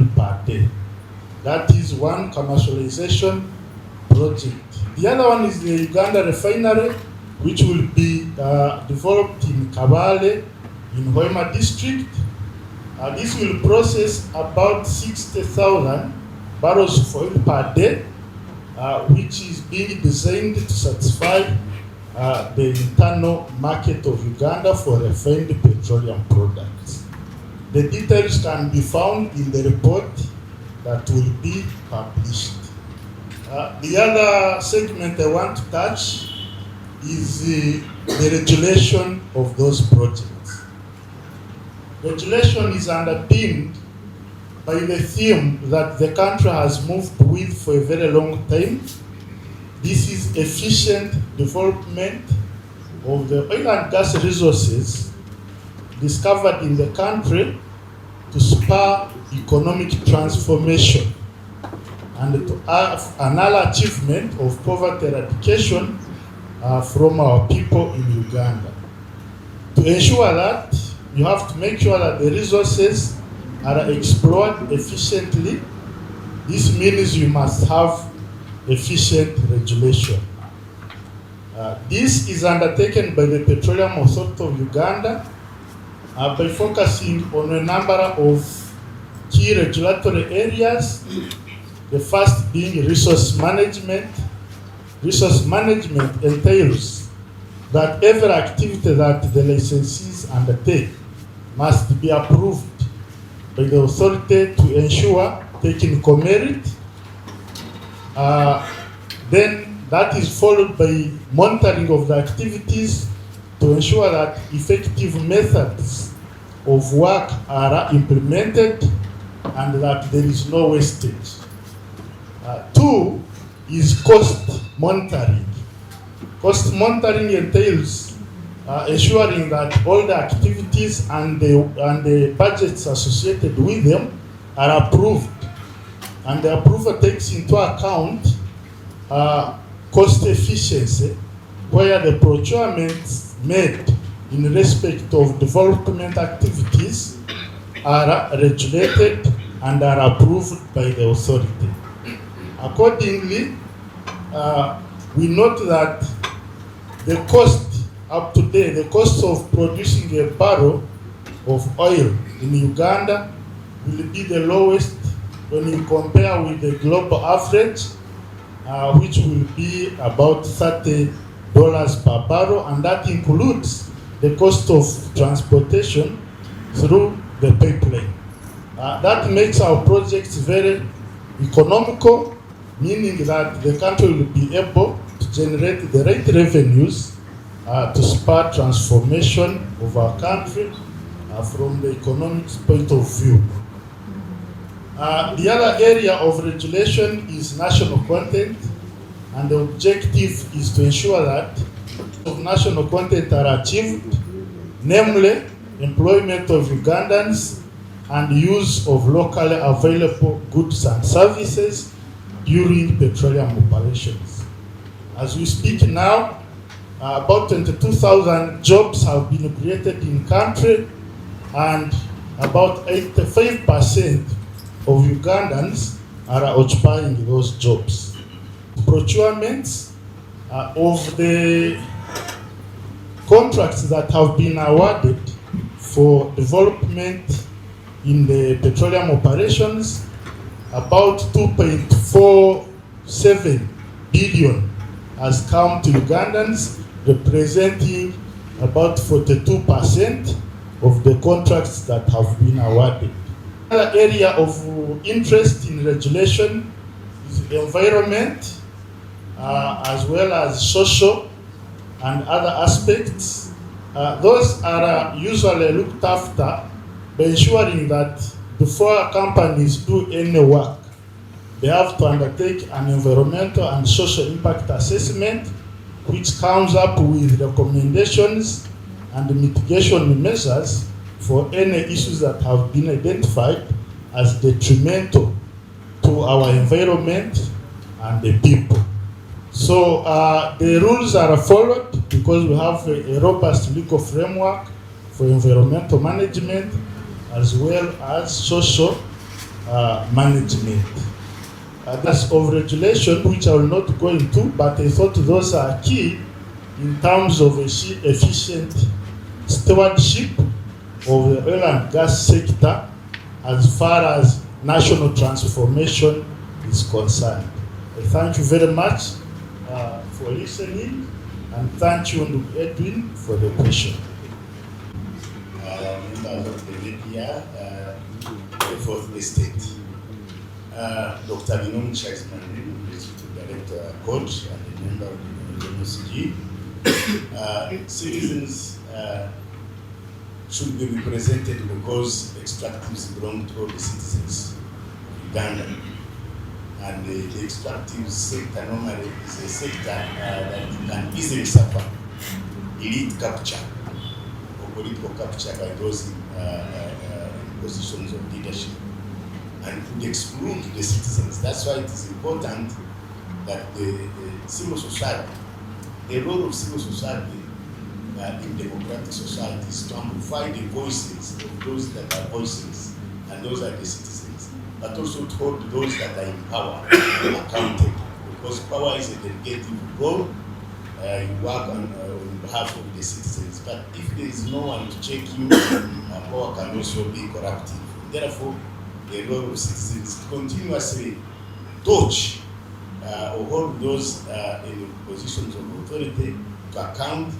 per day. That is one commercialization project. The other one is the Uganda refinery, which will be developed in Kabale, in Hoima district. This will process about 60,000 barrels of oil per day, which is being designed to satisfy the internal market of Uganda for refined petroleum products. The details can be found in the report that will be published. The other segment I want to touch is the regulation of those projects. Regulation is underpinned by the theme that the country has moved with for a very long time. This is efficient development of the oil and gas resources discovered in the country to spur economic transformation and to have another achievement of poverty eradication from our people in Uganda. To ensure that, you have to make sure that the resources are explored efficiently. This means you must have efficient regulation. This is undertaken by the Petroleum Authority of Uganda by focusing on a number of key regulatory areas. The first being resource management. Resource management entails that every activity that the licensees undertake must be approved by the authority to ensure technical merit. Then that is followed by monitoring of the activities to ensure that effective methods of work are implemented and that there is no wastage. Two is cost monitoring. Cost monitoring entails ensuring that all the activities and the budgets associated with them are approved. And the approval takes into account cost efficiency, where the procurements made in respect of development activities are regulated and are approved by the authority. Accordingly, we note that the cost up to date, the cost of producing a barrel of oil in Uganda will be the lowest when you compare with the global average, which will be about $30 per barrel, and that includes the cost of transportation through the pipeline. That makes our projects very economical, meaning that the country will be able to generate the right revenues to spur transformation of our country from the economic point of view. The other area of regulation is national content, and the objective is to ensure that national content are achieved, namely employment of Ugandans and use of locally available goods and services during petroleum operations. As we speak now, about 22,000 jobs have been created in country, and about 85% of Ugandans are occupying those jobs. Procurements of the contracts that have been awarded for development in the petroleum operations, about 2.47 billion has come to Ugandans, representing about 42% of the contracts that have been awarded. Another area of interest in regulation is the environment, as well as social and other aspects. Those are usually looked after by ensuring that before companies do any work, they have to undertake an environmental and social impact assessment, which comes up with recommendations and mitigation measures for any issues that have been identified as detrimental to our environment and the people. So the rules are followed because we have a robust legal framework for environmental management as well as social management. There's over-regulation, which I will not go into, but I thought those are key in terms of efficient stewardship of the oil and gas sector as far as national transformation is concerned. I thank you very much for listening, and thank you, Edwin, for the question. Members of the media, the fourth estate. Dr. Binum Chaisman, Executive Director, Coach, and a member of the MSG. Citizens should be represented because extractives belong to all the citizens of Uganda. And the extractive sector normally is a sector that can easily suffer elite capture or political capture by those in positions of leadership, and could exclude the citizens. That's why it is important that the civil society, the role of civil society in democratic society is to amplify the voices of those that are voiceless, and those are the citizens, but also to hold those that are in power accountable, because power is a delegative role. You work on behalf of the citizens, but if there is no one to check you, power can also be corruptive. Therefore, the role of citizens to continuously touch or hold those in positions of authority to account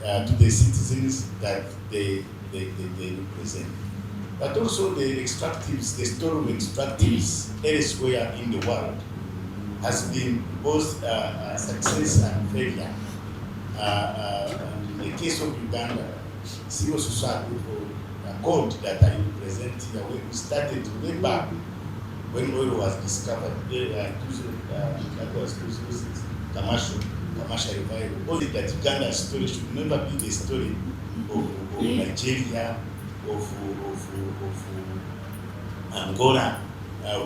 to the citizens that they represent. But also the extractives, the story of extractives elsewhere in the world has been both success and failure. In the case of Uganda, civil society, for a code that I represent here, when we started way back when oil was discovered, that was commercial revival. Only that Uganda's story should never be the story of Nigeria, of Angola,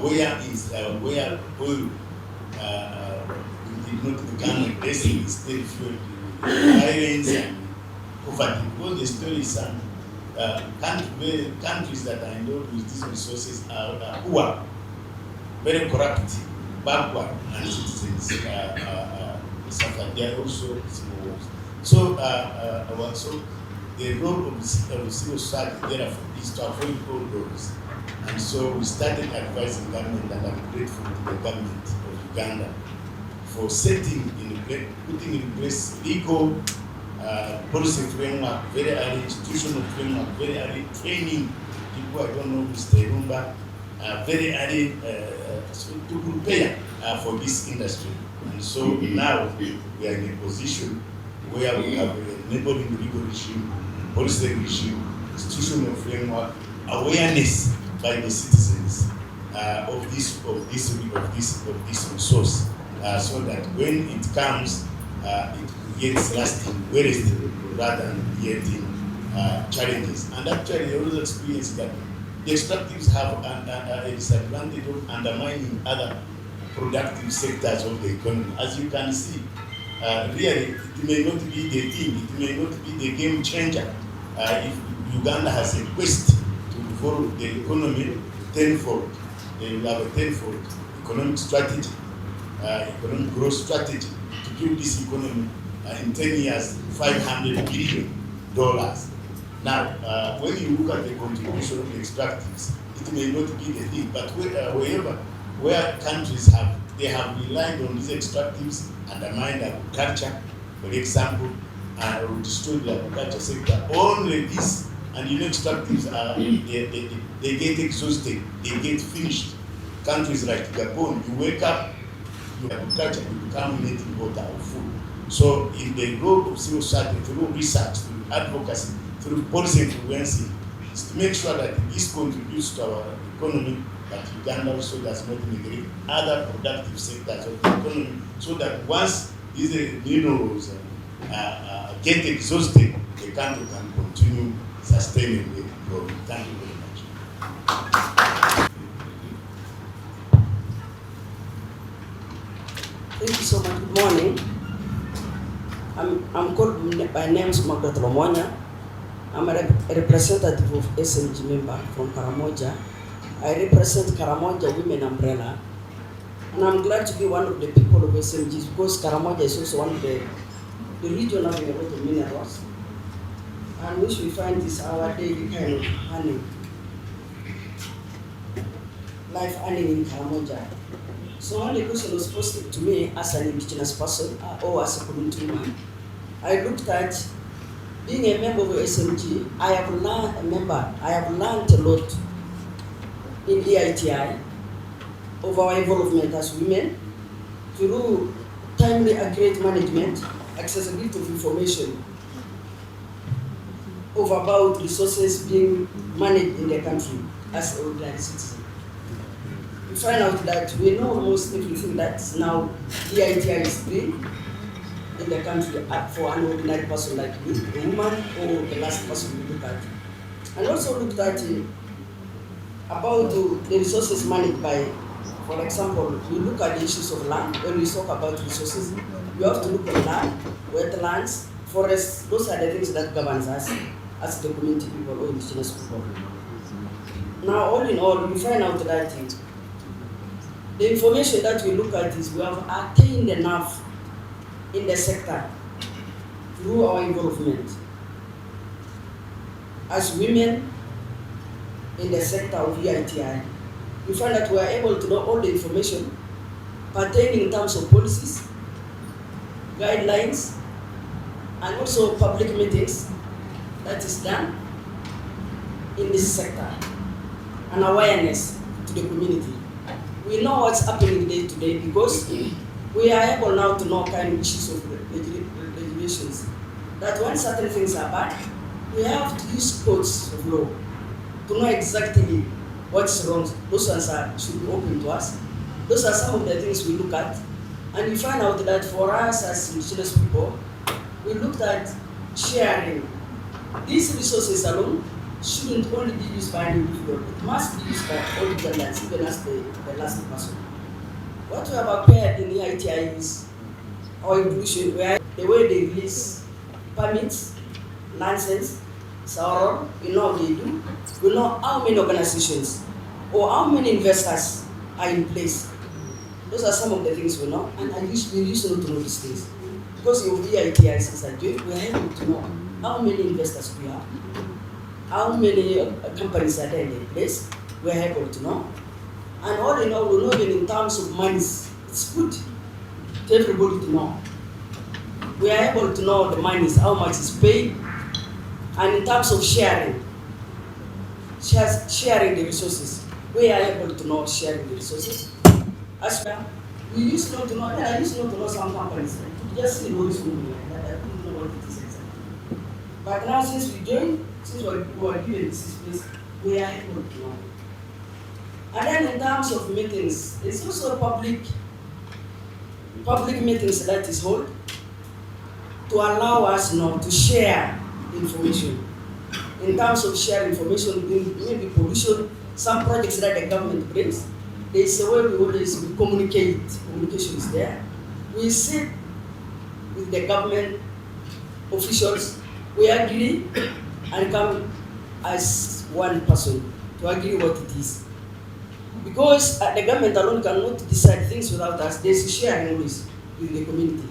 where oil did not become a blessing, instead fueled violence and poverty. Because the story is countries that are endowed with these resources are poor, very corrupt, backward, and citizens suffer. They are also small. So the role of civil society, therefore, is to avoid all those. And so we started advising government, and I'm grateful to the government of Uganda for putting in place legal policy framework, very early institutional framework, very early training people. I don't know Mr. Irumba, very early to prepare for this industry. And so now we are in a position where we have a enabling legal regime, policy regime, institutional framework, awareness by the citizens of this resource, so that when it comes, it gets lasting, rather than getting challenges. And actually, they also experience that the extractives have a disadvantage of undermining other productive sectors of the economy. As you can see, really, it may not be the thing, it may not be the game changer. If Uganda has a quest to evolve the economy tenfold, they will have a tenfold economic strategy, economic growth strategy to build this economy in 10 years, $500 billion. Now, when you look at the contribution of the extractives, it may not be the thing, but where countries have relied on these extractives, undermined agriculture, for example, or destroyed the agriculture sector, only this, and extractives they get exhausted, they get finished. Countries like Gabon, you wake up, your agriculture will become native water or food. So in the role of civil society, through research, through advocacy, through policy influencing, is to make sure that this contributes to our economy, but Uganda also does not neglect other productive sectors of the economy, so that once these minerals get exhausted, the country can continue sustainably growing. Thank you very much. Thank you so much. Good morning. I'm called, my name is Margaret Lomonya. I'm a representative of SNG member from Karamoja. I represent Karamoja Women Umbrella, and I'm glad to be one of the people of SMGs because Karamoja is also one of the region having a lot of minerals, and which we find is our daily kind of honey, life honey in Karamoja. So when the question was posed to me as an indigenous person or as a community woman, I looked at being a member of SMG. I have learned a lot in EITI of our involvement as women through timely accurate management, accessibility of information of about resources being managed in the country as an ordinary citizen. We find out that we know almost everything that now EITI is doing in the country for an ordinary person like me, a woman, or the last person we look at. And also looked at about the resources managed by, for example, we look at the issues of land. When we talk about resources, we have to look at land, wetlands, forests. Those are the things that governs us as the community people or indigenous people. Now, all in all, we find out that the information that we look at is we have attained enough in the sector through our involvement as women in the sector of EITI. We find that we are able to know all the information pertaining in terms of policies, guidelines, and also public meetings that is done in this sector, and awareness to the community. We know what's happening day to day because we are able now to know kind of issues of regulations. That when certain things are bad, we have to use codes of law to know exactly what's wrong. Those ones should be open to us. Those are some of the things we look at. And we find out that for us as indigenous people, we looked at sharing. These resources alone shouldn't only be used by an individual. It must be used by all dependents, even as the last person. What we have acquired in the EITI is our inclusion, where the way they release permits, license, so we know what they do. We know how many organizations or how many investors are in place. Those are some of the things we know, and we used to know these things. Because of the EITI as a joint, we are able to know how many investors we have, how many companies are there in place. We are able to know. And all in all, we know even in terms of monies, it's good to everybody to know. We are able to know the monies, how much is paid, and in terms of sharing the resources, we are able to know sharing the resources. As well, we used not to know, and I used not to know some companies. Just see those moving like that, I didn't know what it is exactly. But now since we joined, since we are given this space, we are able to know. And then in terms of meetings, it's also public meetings that is held to allow us now to share information. In terms of sharing information, maybe pollution, some projects that the government brings, there is a way we always communicate. Communication is there. We sit with the government officials, we agree and come as one person to agree what it is. Because the government alone cannot decide things without us. There's sharing always with the community.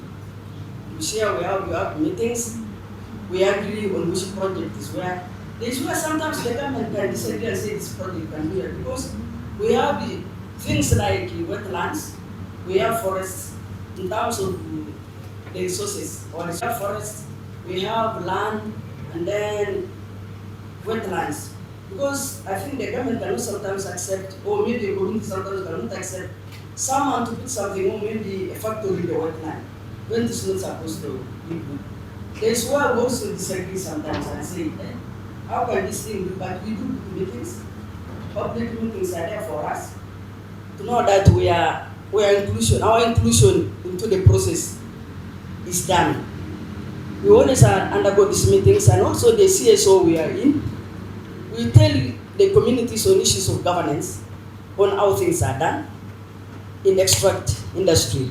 We share, we have meetings, we agree on which project is where. There's where sometimes the government can disagree and say this project can be here because we have the things like wetlands, we have forests in terms of the resources. Or we have forests, we have land, and then wetlands. Because I think the government cannot sometimes accept, or maybe the community sometimes cannot accept, someone to put something, or maybe a factory in the wetland, when it's not supposed to be good. There's where we also disagree sometimes and say, how can this thing be? But we do meetings, public meetings are there for us to know that we are inclusion, our inclusion into the process is done. We always undergo these meetings, and also the CSO we are in. We tell the communities on issues of governance, on how things are done in the extract industry.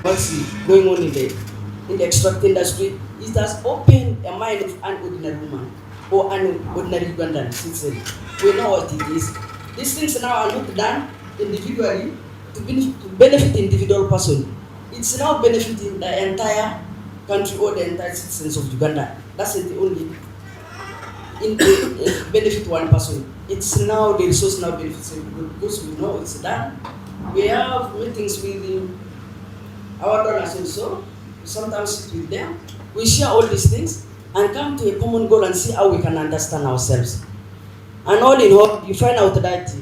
What's going on in the extract industry? It has opened a mind of an ordinary woman or an ordinary Ugandan citizen. We know what it is. These things now are not done individually to benefit individual person. It's now benefiting the entire country or the entire citizens of Uganda. That's the only benefit one person. It's now the resource now benefits everybody because we know it's done. We have meetings with our donors also. We sometimes sit with them. We share all these things and come to a common goal and see how we can understand ourselves. And all in all, you find out that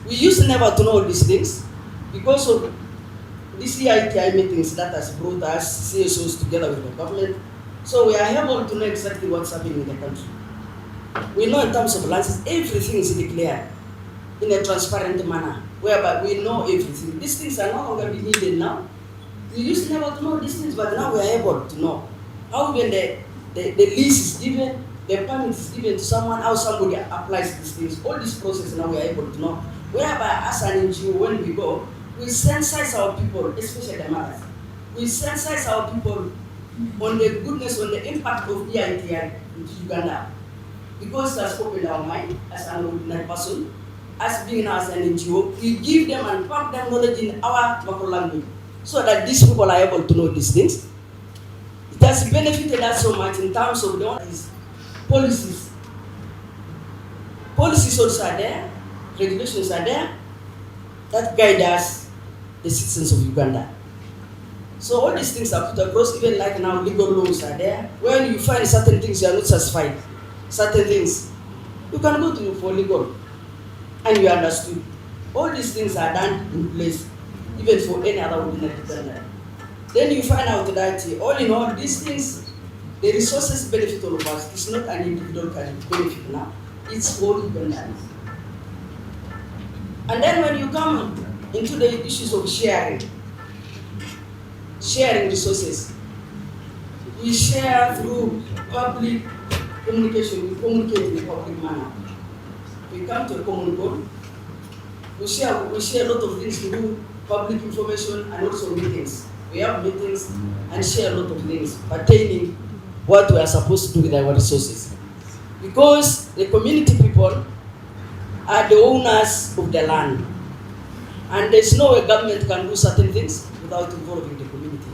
we used never to know all these things because of these EITI meetings that has brought us CSOs together with the government. So we are able to know exactly what's happening in the country. We know in terms of lands, everything is declared in a transparent manner, whereby we know everything. These things are no longer being hidden now. We used never to know these things, but now we are able to know how when the lease is given, the permit is given to someone, how somebody applies these things. All this process now we are able to know. Whereby as an NGO, when we go, we sensitize our people, especially the mothers. We sensitize our people on the goodness, on the impact of EITI in Uganda. Because it has opened our mind as an ordinary person, as being as an NGO, we give them and pump them knowledge in our local language so that these people are able to know these things. It has benefited us so much in terms of the policies. Policies also are there, regulations are there that guide us, the citizens of Uganda. So all these things are put across, even like now legal laws are there. When you find certain things you are not satisfied, certain things, you can go to for legal and you understood. All these things are done in place, even for any other ordinary Uganda. Then you find out that all in all, these things, the resources benefit all of us. It's not an individual kind of benefit now. It's all Ugandans. And then when you come into the issues of sharing resources, we share through public communication. We communicate in a public manner. We come to a common goal. We share a lot of things to do, public information and also meetings. We have meetings and share a lot of things pertaining what we are supposed to do with our resources. Because the community people are the owners of the land. And there's no way government can do certain things without involving the community.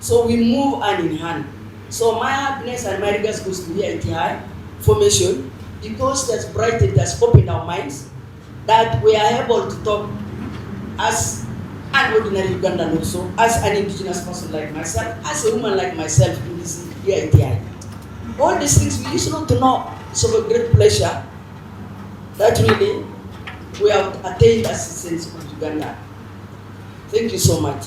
So we move hand in hand. So my happiness and my regards goes to EITI formation because that's brightened, that's opened our minds that we are able to talk as an ordinary Ugandan also, as an indigenous person like myself, as a woman like myself in this EITI. All these things we used not to know. It's of a great pleasure that really we have attained as citizens of Uganda. Thank you so much.